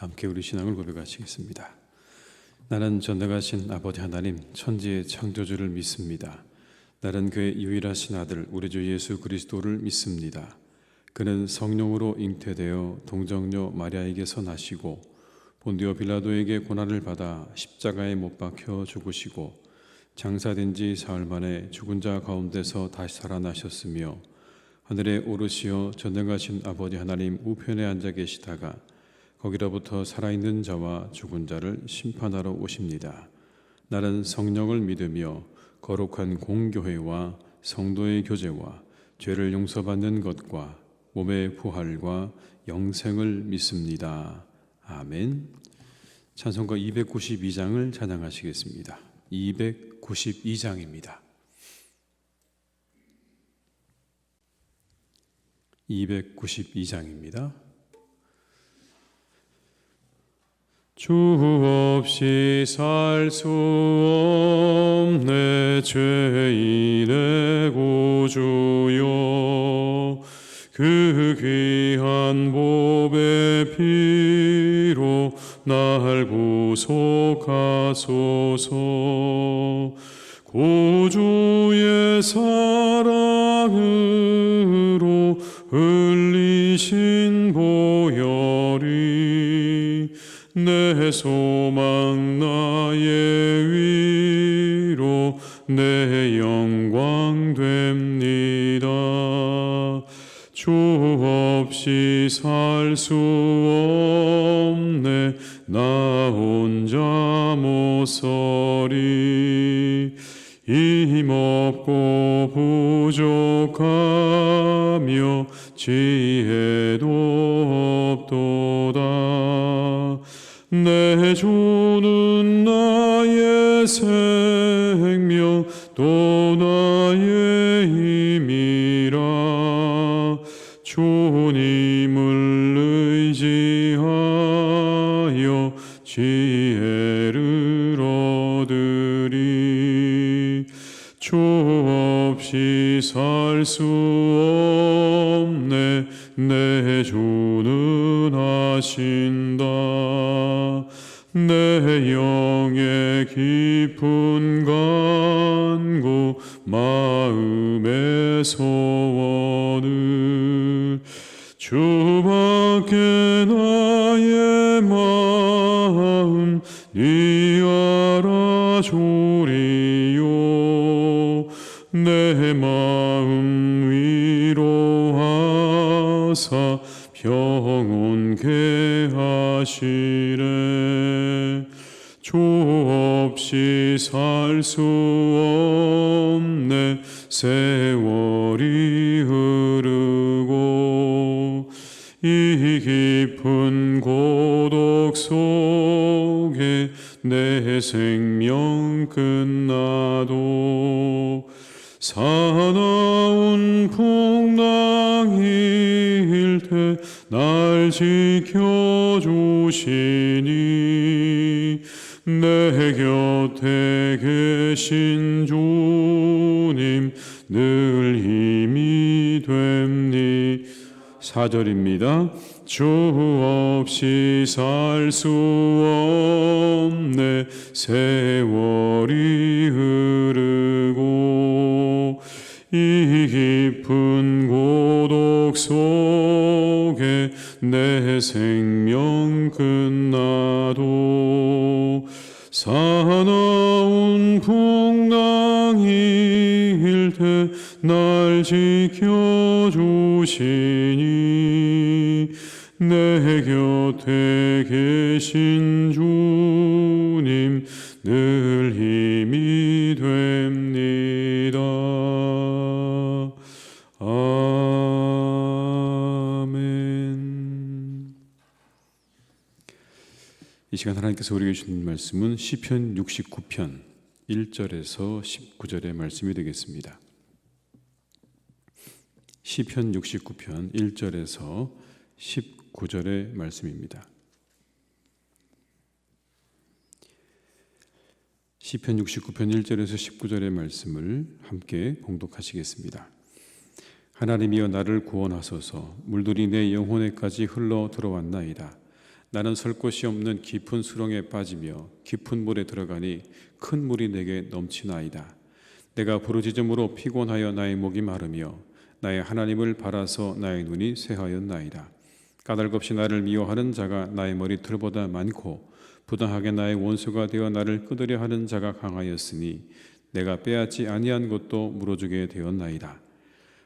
함께 우리 신앙을 고백하시겠습니다. 나는 전능하신 아버지 하나님 천지의 창조주를 믿습니다. 나는 그의 유일하신 아들 우리 주 예수 그리스도를 믿습니다. 그는 성령으로 잉태되어 동정녀 마리아에게서 나시고 본디오 빌라도에게 고난을 받아 십자가에 못 박혀 죽으시고 장사된 지 사흘 만에 죽은 자 가운데서 다시 살아나셨으며 하늘에 오르시어 전능하신 아버지 하나님 우편에 앉아 계시다가 거기로부터 살아있는 자와 죽은 자를 심판하러 오십니다. 나는 성령을 믿으며 거룩한 공교회와 성도의 교제와 죄를 용서받는 것과 몸의 부활과 영생을 믿습니다. 아멘. 찬송가 292장을 찬양하시겠습니다. 292장입니다. 292장입니다. 주 없이 살 수 없네 죄인의 구주여 그 귀한 보배 피로 날 구속하소서. 구주의 사랑으로 흘리신 보혈이 내 소망 나의 위로 내 영광 됩니다. 주 없이 살 수 없네 나 혼자 못 서리. 힘없고 부족하며 지혜도 없도다. 내 주는 나의 생명 또 나의 힘이라. 주님을 의지하여 지혜를 얻으리. 주 없이 살 수 없네 내 주는 하신다. 내 영의 깊은 간구 마음의 소원을 주밖에 나의 마음 네 알아주리요. 내 마음 위로하사 평온케 하시래. 주 없이 살 수 없네 세월이 흐르고 이 깊은 고독 속에 내 생명 끝나도 사나운 풍랑일 때 날 지켜주시니 내 곁에 계신 주님 늘 힘이 됩니. 4절입니다. 주 없이 살 수 없네 세월이 흐르고 이 깊은 고독 속에 내 생명 끝나도 사나운 풍랑일 때 날 지켜주시니 내 곁에 계신 주님 늘 힘이 됩니다. 아멘. 이 시간 하나님께서 우리에게 주신 말씀은 시편 69편 1절에서 19절의 말씀이 되겠습니다. 시편 69편 1절에서 19절의 말씀입니다. 시편 69편 1절에서 19절의 말씀을 함께 봉독하시겠습니다. 하나님이여 나를 구원하소서. 물들이 내 영혼에까지 흘러 들어왔나이다. 나는 설 곳이 없는 깊은 수렁에 빠지며 깊은 물에 들어가니 큰 물이 내게 넘치나이다. 내가 부르짖음으로 피곤하여 나의 목이 마르며 나의 하나님을 바라서 나의 눈이 쇠하였나이다. 까닭없이 나를 미워하는 자가 나의 머리털보다 많고 부당하게 나의 원수가 되어 나를 끊으려 하는 자가 강하였으니 내가 빼앗지 아니한 것도 물어주게 되었나이다.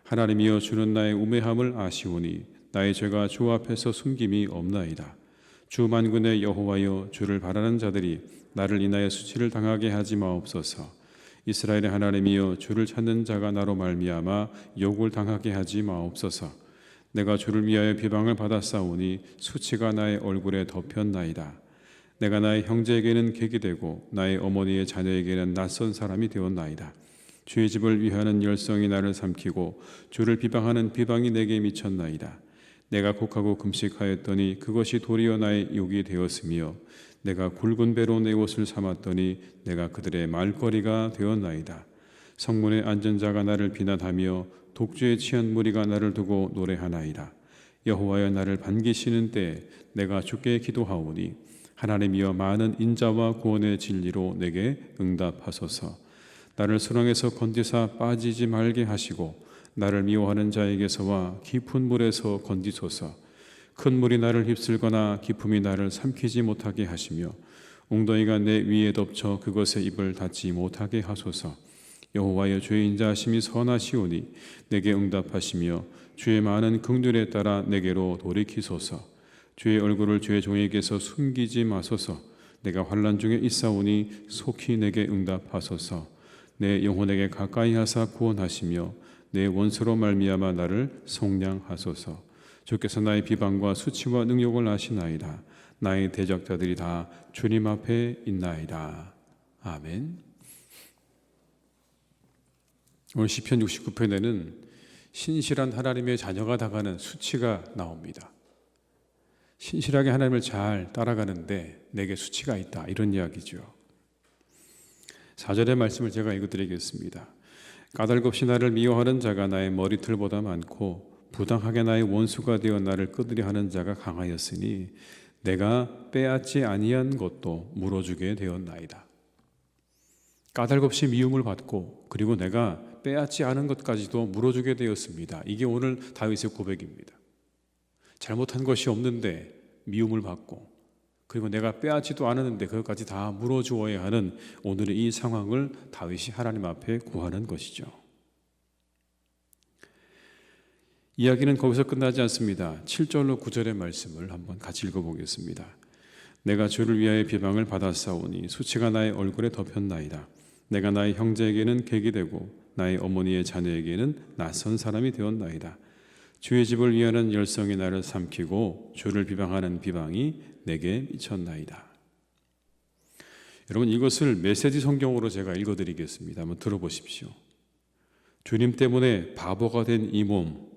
하나님이여, 주는 나의 우매함을 아시오니 나의 죄가 주 앞에서 숨김이 없나이다. 주 만군의 여호와여, 주를 바라는 자들이 나를 인하여 수치를 당하게 하지 마옵소서. 이스라엘의 하나님이여, 주를 찾는 자가 나로 말미암아 욕을 당하게 하지 마옵소서. 내가 주를 위하여 비방을 받았사오니 수치가 나의 얼굴에 덮였나이다. 내가 나의 형제에게는 객이 되고 나의 어머니의 자녀에게는 낯선 사람이 되었나이다. 주의 집을 위하는 열성이 나를 삼키고 주를 비방하는 비방이 내게 미쳤나이다. 내가 곡하고 금식하였더니 그것이 도리어 나의 욕이 되었으며 내가 굵은 배로 내 옷을 삼았더니 내가 그들의 말거리가 되었나이다. 성문에 앉은 자가 나를 비난하며 독주에 취한 무리가 나를 두고 노래하나이다. 여호와여, 나를 반기시는 때 내가 주께 기도하오니 하나님이여, 많은 인자와 구원의 진리로 내게 응답하소서. 나를 수렁에서 건지사 빠지지 말게 하시고 나를 미워하는 자에게서와 깊은 물에서 건지소서. 큰 물이 나를 휩쓸거나 깊음이 나를 삼키지 못하게 하시며 웅덩이가 내 위에 덮쳐 그것에 입을 닫지 못하게 하소서. 여호와여, 주의 인자하심이 선하시오니 내게 응답하시며 주의 많은 긍휼에 따라 내게로 돌이키소서. 주의 얼굴을 주의 종에게서 숨기지 마소서. 내가 환난 중에 있사오니 속히 내게 응답하소서. 내 영혼에게 가까이 하사 구원하시며 내 원수로 말미암아 나를 속량하소서. 주께서 나의 비방과 수치와 능욕을 아시나이다. 나의 대적자들이 다 주님 앞에 있나이다. 아멘. 오늘 시편 69편에는 신실한 하나님의 자녀가 당하는 수치가 나옵니다. 신실하게 하나님을 잘 따라가는데 내게 수치가 있다, 이런 이야기죠. 4절의 말씀을 제가 읽어드리겠습니다. 까닭없이 나를 미워하는 자가 나의 머리털보다 많고 부당하게 나의 원수가 되어 나를 끊으려 하는 자가 강하였으니 내가 빼앗지 아니한 것도 물어주게 되었나이다. 까닭없이 미움을 받고 그리고 내가 빼앗지 않은 것까지도 물어주게 되었습니다. 이게 오늘 다윗의 고백입니다. 잘못한 것이 없는데 미움을 받고 그리고 내가 빼앗지도 않았는데 그것까지 다 물어주어야 하는 오늘의 이 상황을 다윗이 하나님 앞에 구하는 것이죠. 이야기는 거기서 끝나지 않습니다. 7절로 9절의 말씀을 한번 같이 읽어보겠습니다. 내가 주를 위하여 비방을 받았사오니 수치가 나의 얼굴에 덮였나이다. 내가 나의 형제에게는 객이 되고 나의 어머니의 자녀에게는 낯선 사람이 되었나이다. 주의 집을 위하는 열성이 나를 삼키고 주를 비방하는 비방이 내게 미쳤나이다. 여러분, 이것을 메시지 성경으로 제가 읽어드리겠습니다. 한번 들어보십시오. 주님 때문에 바보가 된 이 몸,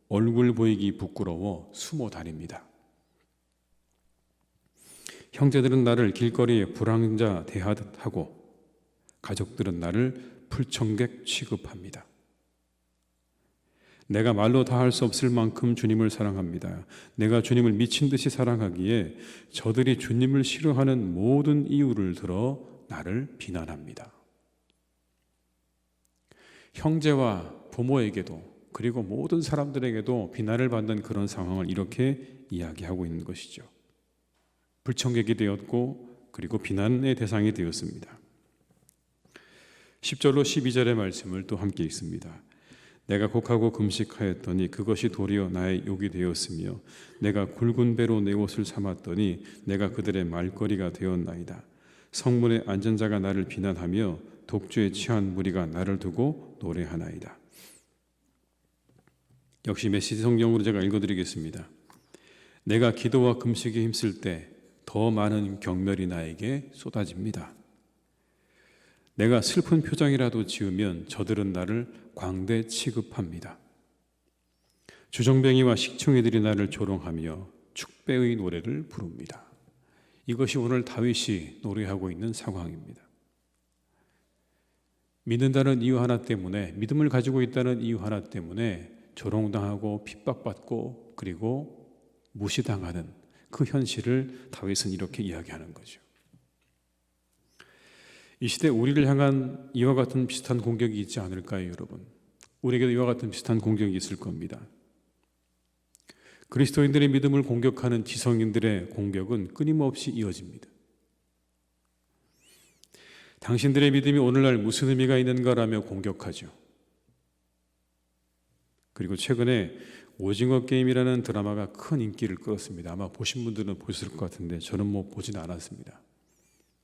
얼굴 보이기 부끄러워 숨어 다닙니다. 형제들은 나를 길거리에 불황자 대하듯 하고 가족들은 나를 불청객 취급합니다. 내가 말로 다 할 수 없을 만큼 주님을 사랑합니다. 내가 주님을 미친 듯이 사랑하기에 저들이 주님을 싫어하는 모든 이유를 들어 나를 비난합니다. 형제와 부모에게도 그리고 모든 사람들에게도 비난을 받는 그런 상황을 이렇게 이야기하고 있는 것이죠. 불청객이 되었고 그리고 비난의 대상이 되었습니다. 10절로 12절의 말씀을 또 함께 읽습니다. 내가 곡하고 금식하였더니 그것이 도리어 나의 욕이 되었으며 내가 굵은 배로 내 옷을 삼았더니 내가 그들의 말거리가 되었나이다. 성문에 앉은 자가 나를 비난하며 독주에 취한 무리가 나를 두고 노래하나이다. 역시 메시지 성경으로 제가 읽어드리겠습니다. 내가 기도와 금식에 힘쓸 때 더 많은 경멸이 나에게 쏟아집니다. 내가 슬픈 표정이라도 지으면 저들은 나를 광대 취급합니다. 주정뱅이와 식충이들이 나를 조롱하며 축배의 노래를 부릅니다. 이것이 오늘 다윗이 노래하고 있는 상황입니다. 믿는다는 이유 하나 때문에, 믿음을 가지고 있다는 이유 하나 때문에 조롱당하고 핍박받고 그리고 무시당하는 그 현실을 다윗은 이렇게 이야기하는 거죠. 이 시대 우리를 향한 이와 같은 비슷한 공격이 있지 않을까요, 여러분? 우리에게도 이와 같은 비슷한 공격이 있을 겁니다. 그리스도인들의 믿음을 공격하는 지성인들의 공격은 끊임없이 이어집니다. 당신들의 믿음이 오늘날 무슨 의미가 있는가라며 공격하죠. 그리고 최근에 오징어 게임이라는 드라마가 큰 인기를 끌었습니다. 아마 보신 분들은 보셨을 것 같은데 저는 보진 않았습니다.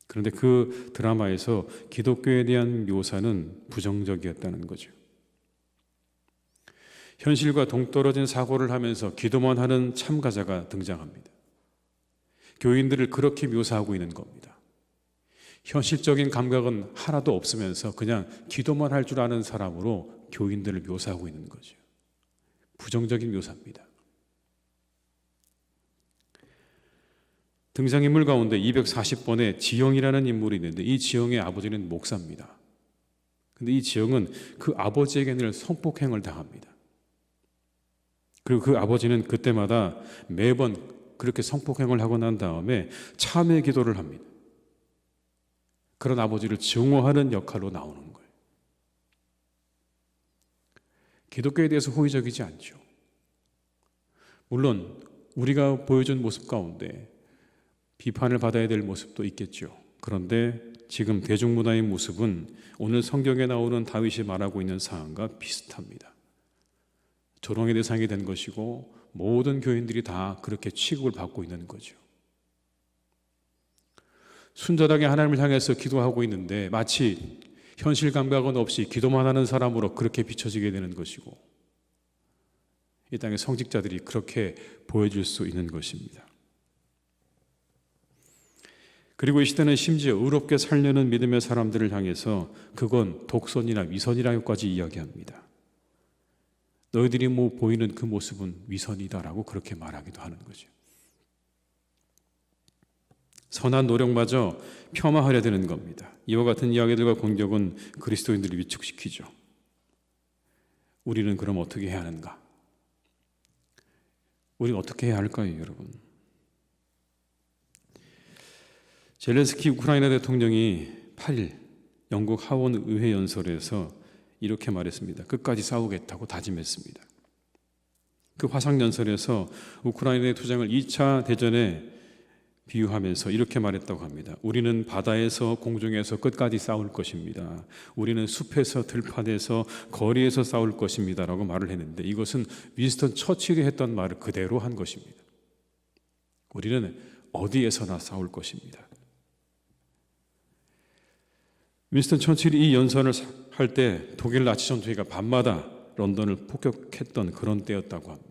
그런데 그 드라마에서 기독교에 대한 묘사는 부정적이었다는 거죠. 현실과 동떨어진 사고를 하면서 기도만 하는 참가자가 등장합니다. 교인들을 그렇게 묘사하고 있는 겁니다. 현실적인 감각은 하나도 없으면서 그냥 기도만 할 줄 아는 사람으로 교인들을 묘사하고 있는 거죠. 부정적인 묘사입니다. 등장인물 가운데 240번에 지영이라는 인물이 있는데 이 지영의 아버지는 목사입니다. 근데 이 지영은 그 아버지에게 늘 성폭행을 당합니다. 그리고 그 아버지는 그때마다 매번 그렇게 성폭행을 하고 난 다음에 참회 기도를 합니다. 그런 아버지를 증오하는 역할로 나오는 거예요. 기독교에 대해서 호의적이지 않죠. 물론 우리가 보여준 모습 가운데 비판을 받아야 될 모습도 있겠죠. 그런데 지금 대중문화의 모습은 오늘 성경에 나오는 다윗이 말하고 있는 사항과 비슷합니다. 조롱의 대상이 된 것이고 모든 교인들이 다 그렇게 취급을 받고 있는 거죠. 순전하게 하나님을 향해서 기도하고 있는데 마치 현실 감각은 없이 기도만 하는 사람으로 그렇게 비춰지게 되는 것이고 이 땅의 성직자들이 그렇게 보여줄 수 있는 것입니다. 그리고 이 시대는 심지어 의롭게 살려는 믿음의 사람들을 향해서 그건 독선이나 위선이라고까지 이야기합니다. 너희들이 보이는 그 모습은 위선이다라고 그렇게 말하기도 하는 거죠. 선한 노력마저 폄하하려 드는 겁니다. 이와 같은 이야기들과 공격은 그리스도인들을 위축시키죠. 우리는 그럼 어떻게 해야 하는가? 우리는 어떻게 해야 할까요, 여러분? 젤렌스키 우크라이나 대통령이 8일 영국 하원 의회 연설에서 이렇게 말했습니다. 끝까지 싸우겠다고 다짐했습니다. 그 화상 연설에서 우크라이나의 투쟁을 2차 대전에 비유하면서 이렇게 말했다고 합니다. 우리는 바다에서 공중에서 끝까지 싸울 것입니다. 우리는 숲에서 들판에서 거리에서 싸울 것입니다 라고 말을 했는데 이것은 윈스턴 처칠이 했던 말을 그대로 한 것입니다. 우리는 어디에서나 싸울 것입니다. 윈스턴 처칠이 이 연설을 할 때 독일 나치 전투기가 밤마다 런던을 폭격했던 그런 때였다고 합니다.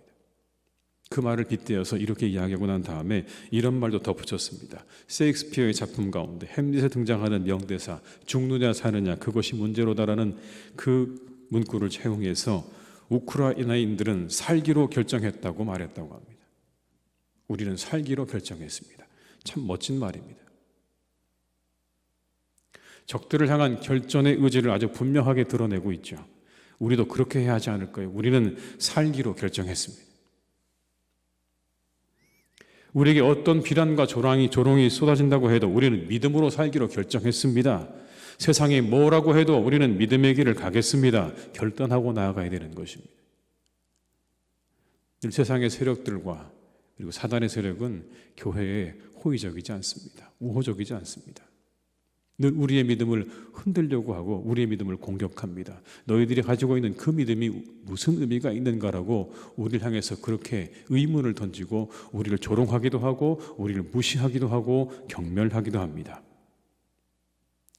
그 말을 빗대어서 이렇게 이야기하고 난 다음에 이런 말도 덧붙였습니다. 셰익스피어의 작품 가운데 햄릿에 등장하는 명대사 죽느냐 사느냐 그것이 문제로다라는 그 문구를 채용해서 우크라이나인들은 살기로 결정했다고 말했다고 합니다. 우리는 살기로 결정했습니다. 참 멋진 말입니다. 적들을 향한 결전의 의지를 아주 분명하게 드러내고 있죠. 우리도 그렇게 해야 하지 않을까요? 우리는 살기로 결정했습니다. 우리에게 어떤 비난과 조롱이 쏟아진다고 해도 우리는 믿음으로 살기로 결정했습니다. 세상이 뭐라고 해도 우리는 믿음의 길을 가겠습니다. 결단하고 나아가야 되는 것입니다. 늘 세상의 세력들과 그리고 사단의 세력은 교회에 호의적이지 않습니다. 우호적이지 않습니다. 늘 우리의 믿음을 흔들려고 하고 우리의 믿음을 공격합니다. 너희들이 가지고 있는 그 믿음이 무슨 의미가 있는가라고 우리를 향해서 그렇게 의문을 던지고 우리를 조롱하기도 하고 우리를 무시하기도 하고 경멸하기도 합니다.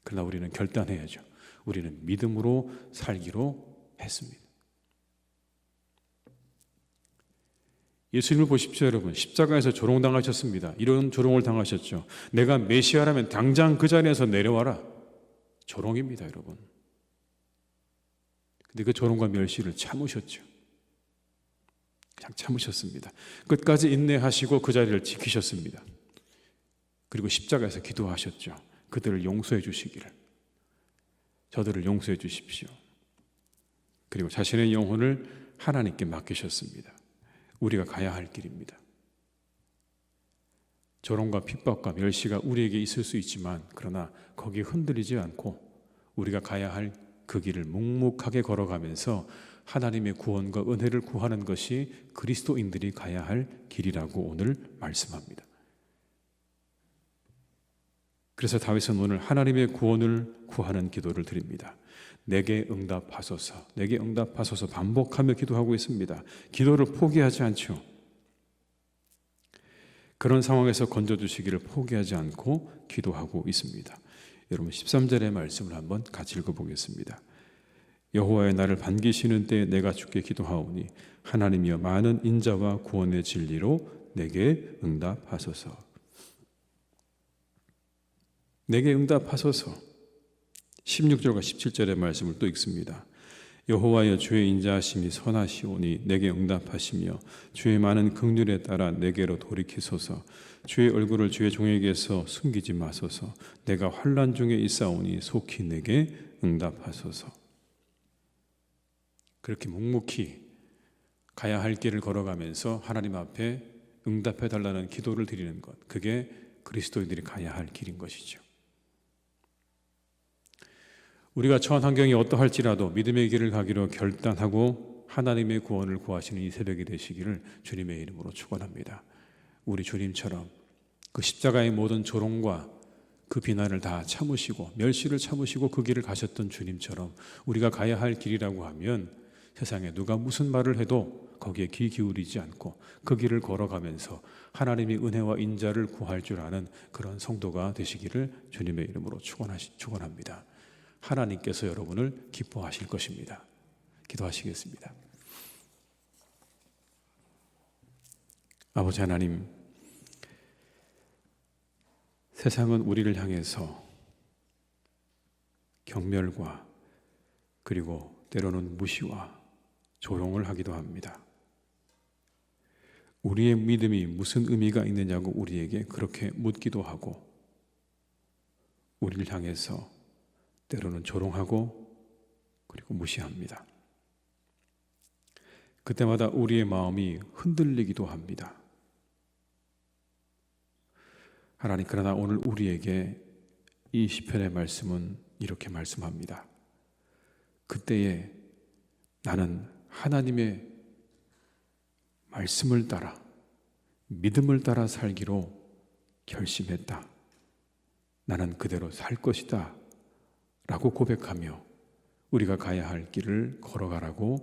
그러나 우리는 결단해야죠. 우리는 믿음으로 살기로 했습니다. 예수님을 보십시오, 여러분. 십자가에서 조롱당하셨습니다. 이런 조롱을 당하셨죠. 내가 메시아라면 당장 그 자리에서 내려와라. 조롱입니다, 여러분. 근데 그 조롱과 멸시를 참으셨죠. 그냥 참으셨습니다. 끝까지 인내하시고 그 자리를 지키셨습니다. 그리고 십자가에서 기도하셨죠. 그들을 용서해 주시기를. 저들을 용서해 주십시오. 그리고 자신의 영혼을 하나님께 맡기셨습니다. 우리가 가야 할 길입니다. 조롱과 핍박과 멸시가 우리에게 있을 수 있지만 그러나 거기에 흔들리지 않고 우리가 가야 할 그 길을 묵묵하게 걸어가면서 하나님의 구원과 은혜를 구하는 것이 그리스도인들이 가야 할 길이라고 오늘 말씀합니다. 그래서 다윗은 오늘 하나님의 구원을 구하는 기도를 드립니다. 내게 응답하소서, 내게 응답하소서 반복하며 기도하고 있습니다. 기도를 포기하지 않죠. 그런 상황에서 건져주시기를 포기하지 않고 기도하고 있습니다. 여러분 13절의 말씀을 한번 같이 읽어보겠습니다. 여호와의 나를 반기시는 때에 내가 주께 기도하오니 하나님이여 많은 인자와 구원의 진리로 내게 응답하소서. 내게 응답하소서. 16절과 17절의 말씀을 또 읽습니다. 여호와여 주의 인자하심이 선하시오니 내게 응답하시며 주의 많은 긍휼에 따라 내게로 돌이키소서. 주의 얼굴을 주의 종에게서 숨기지 마소서. 내가 환난 중에 있사오니 속히 내게 응답하소서. 그렇게 묵묵히 가야 할 길을 걸어가면서 하나님 앞에 응답해 달라는 기도를 드리는 것, 그게 그리스도인들이 가야 할 길인 것이죠. 우리가 처한 환경이 어떠할지라도 믿음의 길을 가기로 결단하고 하나님의 구원을 구하시는 이 새벽이 되시기를 주님의 이름으로 축원합니다. 우리 주님처럼 그 십자가의 모든 조롱과 그 비난을 다 참으시고 멸시를 참으시고 그 길을 가셨던 주님처럼 우리가 가야 할 길이라고 하면 세상에 누가 무슨 말을 해도 거기에 귀 기울이지 않고 그 길을 걸어가면서 하나님의 은혜와 인자를 구할 줄 아는 그런 성도가 되시기를 주님의 이름으로 축원합니다. 하나님께서 여러분을 기뻐하실 것입니다. 기도하시겠습니다. 아버지 하나님, 세상은 우리를 향해서 경멸과 그리고 때로는 무시와 조롱을 하기도 합니다. 우리의 믿음이 무슨 의미가 있느냐고 우리에게 그렇게 묻기도 하고 우리를 향해서 때로는 조롱하고 그리고 무시합니다. 그때마다 우리의 마음이 흔들리기도 합니다. 하나님, 그러나 오늘 우리에게 이 시편의 말씀은 이렇게 말씀합니다. 그때에 나는 하나님의 말씀을 따라 믿음을 따라 살기로 결심했다. 나는 그대로 살 것이다 라고 고백하며 우리가 가야 할 길을 걸어가라고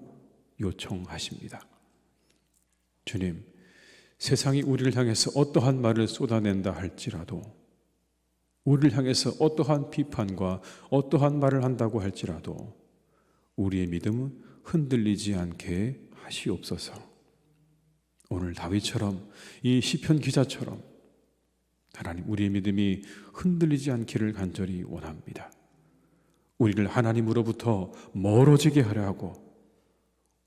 요청하십니다. 주님, 세상이 우리를 향해서 어떠한 말을 쏟아낸다 할지라도, 우리를 향해서 어떠한 비판과 어떠한 말을 한다고 할지라도 우리의 믿음은 흔들리지 않게 하시옵소서. 오늘 다윗처럼, 이 시편 기자처럼 하나님, 우리의 믿음이 흔들리지 않기를 간절히 원합니다. 우리를 하나님으로부터 멀어지게 하려 하고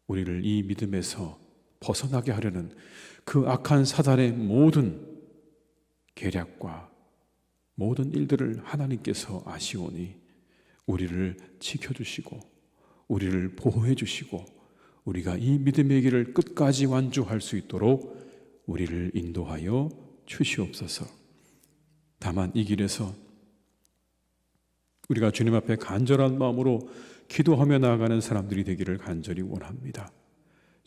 우리를 이 믿음에서 벗어나게 하려는 그 악한 사단의 모든 계략과 모든 일들을 하나님께서 아시오니 우리를 지켜주시고 우리를 보호해 주시고 우리가 이 믿음의 길을 끝까지 완주할 수 있도록 우리를 인도하여 주시옵소서. 다만 이 길에서 우리가 주님 앞에 간절한 마음으로 기도하며 나아가는 사람들이 되기를 간절히 원합니다.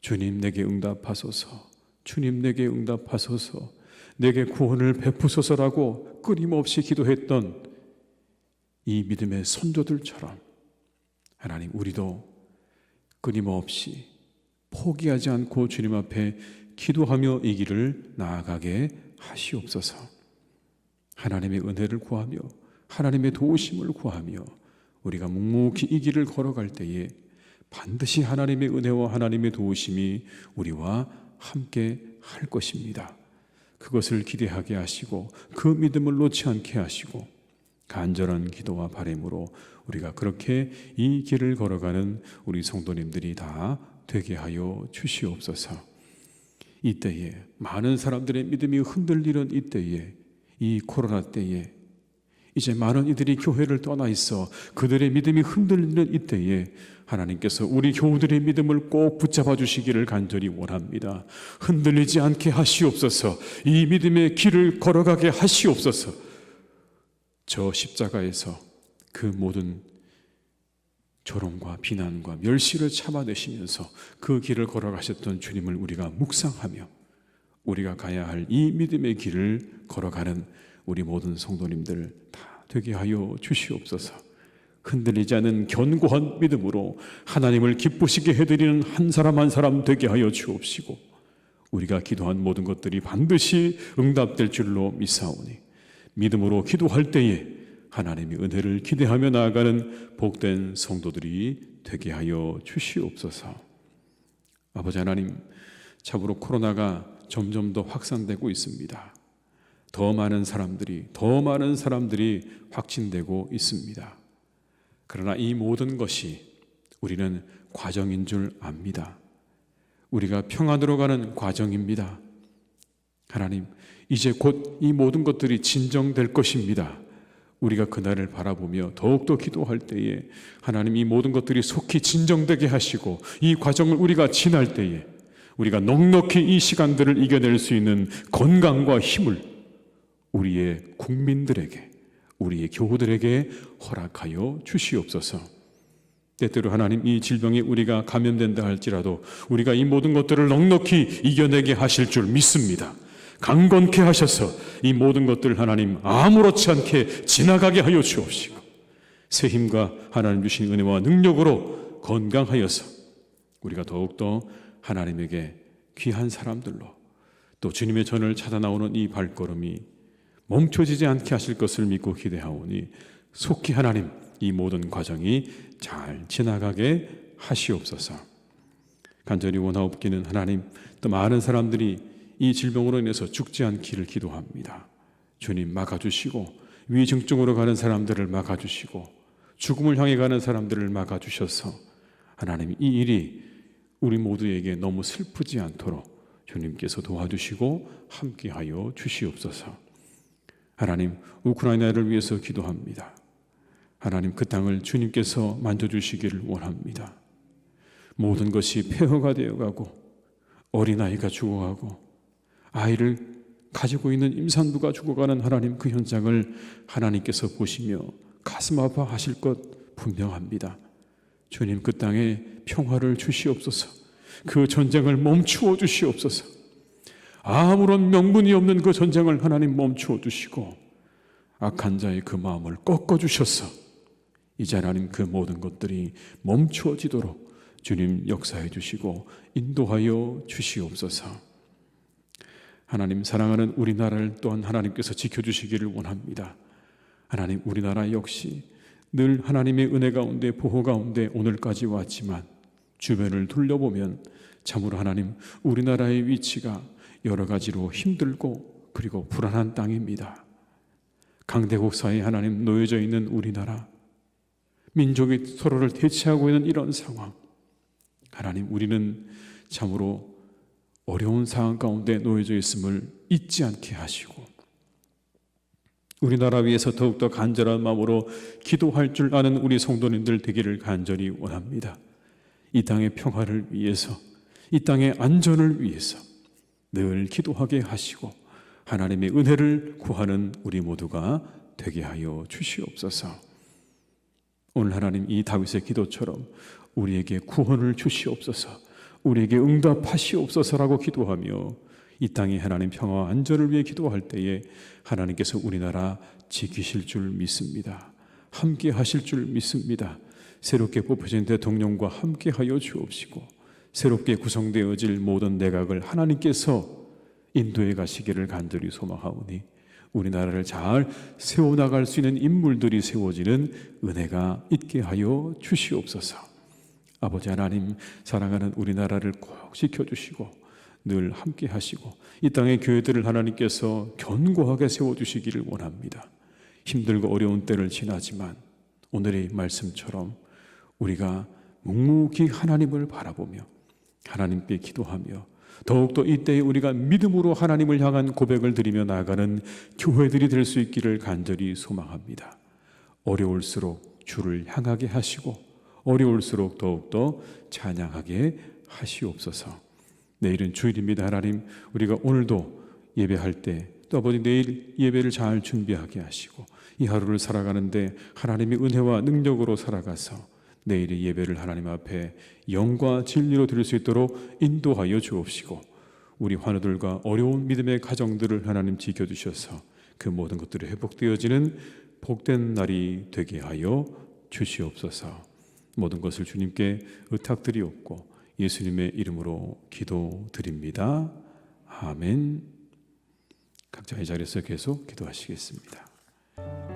주님, 내게 응답하소서. 주님, 내게 응답하소서. 내게 구원을 베푸소서라고 끊임없이 기도했던 이 믿음의 선조들처럼 하나님, 우리도 끊임없이 포기하지 않고 주님 앞에 기도하며 이 길을 나아가게 하시옵소서. 하나님의 은혜를 구하며 하나님의 도우심을 구하며 우리가 묵묵히 이 길을 걸어갈 때에 반드시 하나님의 은혜와 하나님의 도우심이 우리와 함께 할 것입니다. 그것을 기대하게 하시고 그 믿음을 놓지 않게 하시고 간절한 기도와 바람으로 우리가 그렇게 이 길을 걸어가는 우리 성도님들이 다 되게 하여 주시옵소서. 이때에 많은 사람들의 믿음이 흔들리는 이때에, 이 코로나 때에, 이제 많은 이들이 교회를 떠나 있어 그들의 믿음이 흔들리는 이때에 하나님께서 우리 교우들의 믿음을 꼭 붙잡아 주시기를 간절히 원합니다. 흔들리지 않게 하시옵소서. 이 믿음의 길을 걸어가게 하시옵소서. 저 십자가에서 그 모든 조롱과 비난과 멸시를 참아내시면서 그 길을 걸어가셨던 주님을 우리가 묵상하며 우리가 가야 할 이 믿음의 길을 걸어가는 우리 모든 성도님들 다 되게 하여 주시옵소서. 흔들리지 않은 견고한 믿음으로 하나님을 기쁘시게 해드리는 한 사람 한 사람 되게 하여 주옵시고 우리가 기도한 모든 것들이 반드시 응답될 줄로 믿사오니 믿음으로 기도할 때에 하나님의 은혜를 기대하며 나아가는 복된 성도들이 되게 하여 주시옵소서. 아버지 하나님, 참으로 코로나가 점점 더 확산되고 있습니다. 더 많은 사람들이 확진되고 있습니다. 그러나 이 모든 것이 우리는 과정인 줄 압니다. 우리가 평안으로 가는 과정입니다. 하나님, 이제 곧 이 모든 것들이 진정될 것입니다. 우리가 그날을 바라보며 더욱더 기도할 때에 하나님 이 모든 것들이 속히 진정되게 하시고 이 과정을 우리가 지날 때에 우리가 넉넉히 이 시간들을 이겨낼 수 있는 건강과 힘을 우리의 국민들에게, 우리의 교우들에게 허락하여 주시옵소서. 때때로 하나님 이 질병에 우리가 감염된다 할지라도 우리가 이 모든 것들을 넉넉히 이겨내게 하실 줄 믿습니다. 강건케 하셔서 이 모든 것들을 하나님 아무렇지 않게 지나가게 하여 주옵시고 새 힘과 하나님 주신 은혜와 능력으로 건강하여서 우리가 더욱더 하나님에게 귀한 사람들로 또 주님의 전을 찾아 나오는 이 발걸음이 멈춰지지 않게 하실 것을 믿고 기대하오니 속히 하나님 이 모든 과정이 잘 지나가게 하시옵소서. 간절히 원하옵기는 하나님 또 많은 사람들이 이 질병으로 인해서 죽지 않기를 기도합니다. 주님 막아주시고 위중증으로 가는 사람들을 막아주시고 죽음을 향해 가는 사람들을 막아주셔서 하나님 이 일이 우리 모두에게 너무 슬프지 않도록 주님께서 도와주시고 함께하여 주시옵소서. 하나님 우크라이나를 위해서 기도합니다. 하나님 그 땅을 주님께서 만져주시기를 원합니다. 모든 것이 폐허가 되어가고 어린아이가 죽어가고 아이를 가지고 있는 임산부가 죽어가는 하나님 그 현장을 하나님께서 보시며 가슴 아파하실 것 분명합니다. 주님 그 땅에 평화를 주시옵소서. 그 전쟁을 멈추어 주시옵소서. 아무런 명분이 없는 그 전쟁을 하나님 멈추어 주시고 악한 자의 그 마음을 꺾어 주셔서 이제 하나님 그 모든 것들이 멈추어지도록 주님 역사해 주시고 인도하여 주시옵소서. 하나님 사랑하는 우리나라를 또한 하나님께서 지켜주시기를 원합니다. 하나님 우리나라 역시 늘 하나님의 은혜 가운데 보호 가운데 오늘까지 왔지만 주변을 둘러보면 참으로 하나님 우리나라의 위치가 여러 가지로 힘들고 그리고 불안한 땅입니다. 강대국 사이에 하나님 놓여져 있는 우리나라 민족이 서로를 대치하고 있는 이런 상황 하나님 우리는 참으로 어려운 상황 가운데 놓여져 있음을 잊지 않게 하시고 우리나라 위해서 더욱더 간절한 마음으로 기도할 줄 아는 우리 성도님들 되기를 간절히 원합니다. 이 땅의 평화를 위해서 이 땅의 안전을 위해서 늘 기도하게 하시고 하나님의 은혜를 구하는 우리 모두가 되게 하여 주시옵소서. 오늘 하나님 이 다윗의 기도처럼 우리에게 구원을 주시옵소서. 우리에게 응답하시옵소서라고 기도하며 이 땅에 하나님 평화와 안전을 위해 기도할 때에 하나님께서 우리나라 지키실 줄 믿습니다. 함께 하실 줄 믿습니다. 새롭게 뽑혀진 대통령과 함께 하여 주옵시고 새롭게 구성되어질 모든 내각을 하나님께서 인도해 가시기를 간절히 소망하오니 우리나라를 잘 세워나갈 수 있는 인물들이 세워지는 은혜가 있게 하여 주시옵소서. 아버지 하나님 사랑하는 우리나라를 꼭 지켜주시고 늘 함께 하시고 이 땅의 교회들을 하나님께서 견고하게 세워주시기를 원합니다. 힘들고 어려운 때를 지나지만 오늘의 말씀처럼 우리가 묵묵히 하나님을 바라보며 하나님께 기도하며 더욱더 이때에 우리가 믿음으로 하나님을 향한 고백을 드리며 나아가는 교회들이 될 수 있기를 간절히 소망합니다. 어려울수록 주를 향하게 하시고 어려울수록 더욱더 찬양하게 하시옵소서. 내일은 주일입니다. 하나님, 우리가 오늘도 예배할 때 또 아버지 내일 예배를 잘 준비하게 하시고 이 하루를 살아가는데 하나님의 은혜와 능력으로 살아가서 내일의 예배를 하나님 앞에 영과 진리로 드릴 수 있도록 인도하여 주옵시고 우리 환우들과 어려운 믿음의 가정들을 하나님 지켜주셔서 그 모든 것들이 회복되어지는 복된 날이 되게 하여 주시옵소서. 모든 것을 주님께 의탁드리옵고 예수님의 이름으로 기도드립니다. 아멘. 각자 이 자리에서 계속 기도하시겠습니다.